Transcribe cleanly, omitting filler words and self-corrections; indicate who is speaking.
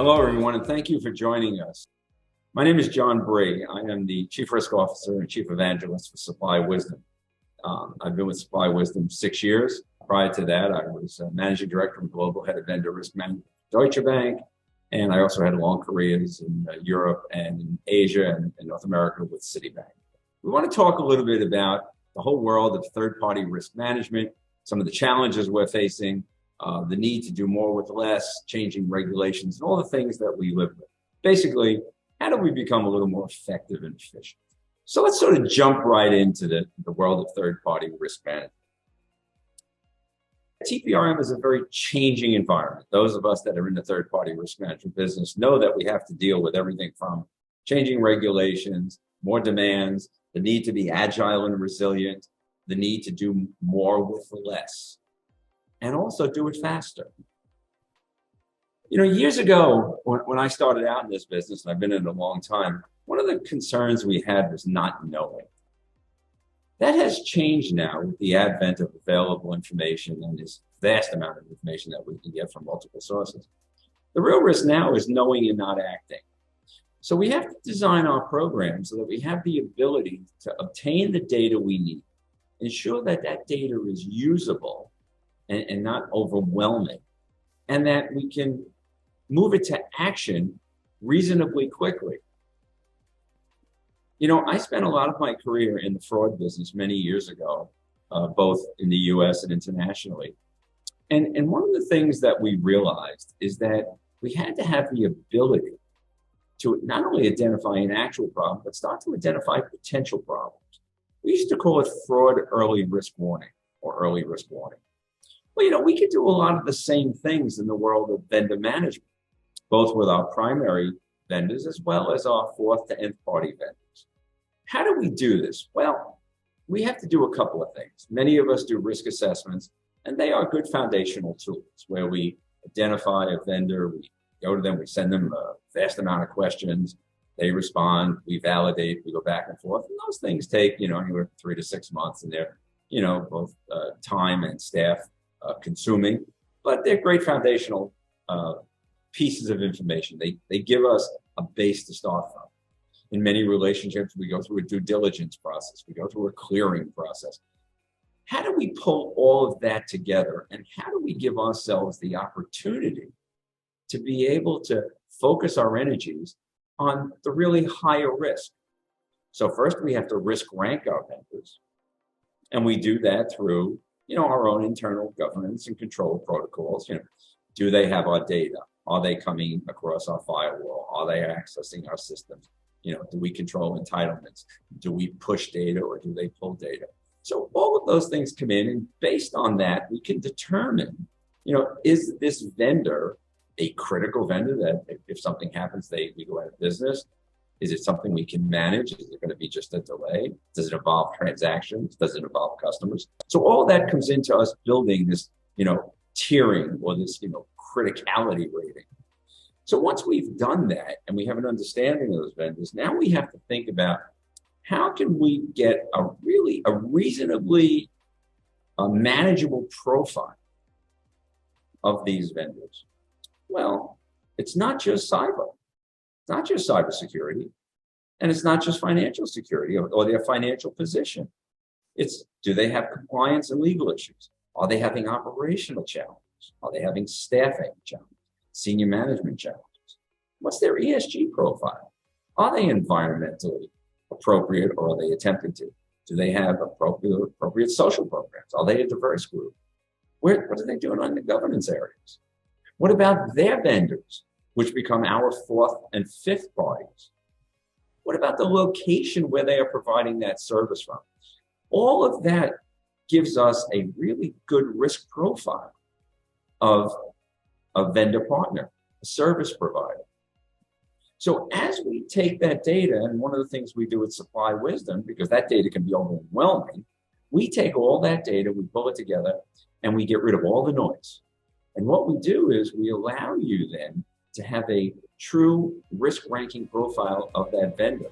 Speaker 1: Hello, everyone, and thank you for joining us. My name is John Bree. I am the Chief Risk Officer and Chief Evangelist for Supply Wisdom. I've been with Supply Wisdom 6 years. Prior to that, I was Managing Director and Global Head of Vendor Risk Management at Deutsche Bank, and I also had long careers in Europe and in Asia and in North America with Citibank. We want to talk a little bit about the whole world of third-party risk management, some of the challenges we're facing, the need to do more with less, changing regulations, and all the things that we live with. Basically, how do we become a little more effective and efficient? So let's sort of jump right into the world of third-party risk management. TPRM is a very changing environment. Those of us that are in the third-party risk management business know that we have to deal with everything from changing regulations, more demands, the need to be agile and resilient, the need to do more with less, and also do it faster. You know, years ago, when I started out in this business, and I've been in it a long time, one of the concerns we had was not knowing. That has changed now with the advent of available information and this vast amount of information that we can get from multiple sources. The real risk now is knowing and not acting. So we have to design our program so that we have the ability to obtain the data we need, ensure that that data is usable and not overwhelming, and that we can move it to action reasonably quickly. You know, I spent a lot of my career in the fraud business many years ago, both in the US and internationally. And one of the things that we realized is that we had to have the ability to not only identify an actual problem, but start to identify potential problems. We used to call it fraud early risk warning or early risk warning. Well, you know, we could do a lot of the same things in the world of vendor management, both with our primary vendors as well as our fourth to nth party vendors. How do we do this? Well, we have to do a couple of things. Many of us do risk assessments, and they are good foundational tools where we identify a vendor, we go to them, we send them a vast amount of questions, they respond, we validate, we go back and forth, and those things take, you know, anywhere from 3 to 6 months, and they're, you know, both time and staff consuming, but they're great foundational pieces of information. They give us a base to start from. In many relationships, we go through a due diligence process. We go through a clearing process. How do we pull all of that together, and how do we give ourselves the opportunity to be able to focus our energies on the really higher risk? So first, we have to risk rank our vendors, and we do that through, you know, our own internal governance and control protocols. You know, do they have our data? Are they coming across our firewall? Are they accessing our systems? You know, do we control entitlements? Do we push data or do they pull data? So all of those things come in, and based on that, we can determine, you know, is this vendor a critical vendor that if something happens, we go out of business? Is it something we can manage? Is it going to be just a delay? Does it involve transactions? Does it involve customers? So all that comes into us building this, you know, tiering or this, you know, criticality rating. So once we've done that and we have an understanding of those vendors, now we have to think about how can we get a reasonably manageable profile of these vendors. Well, it's not just cyber. It's not just cybersecurity, and it's not just financial security or their financial position. It's, do they have compliance and legal issues? Are they having operational challenges? Are they having staffing challenges, senior management challenges? What's their ESG profile? Are they environmentally appropriate, or are they attempting to? Do they have appropriate social programs? Are they a diverse group? What are they doing on the governance areas? What about their vendors, which become our fourth and fifth parties? What about the location where they are providing that service from? All of that gives us a really good risk profile of a vendor partner, a service provider. So as we take that data, and one of the things we do with Supply Wisdom, because that data can be overwhelming, we take all that data, we pull it together, and we get rid of all the noise. And what we do is we allow you then to have a true risk ranking profile of that vendor.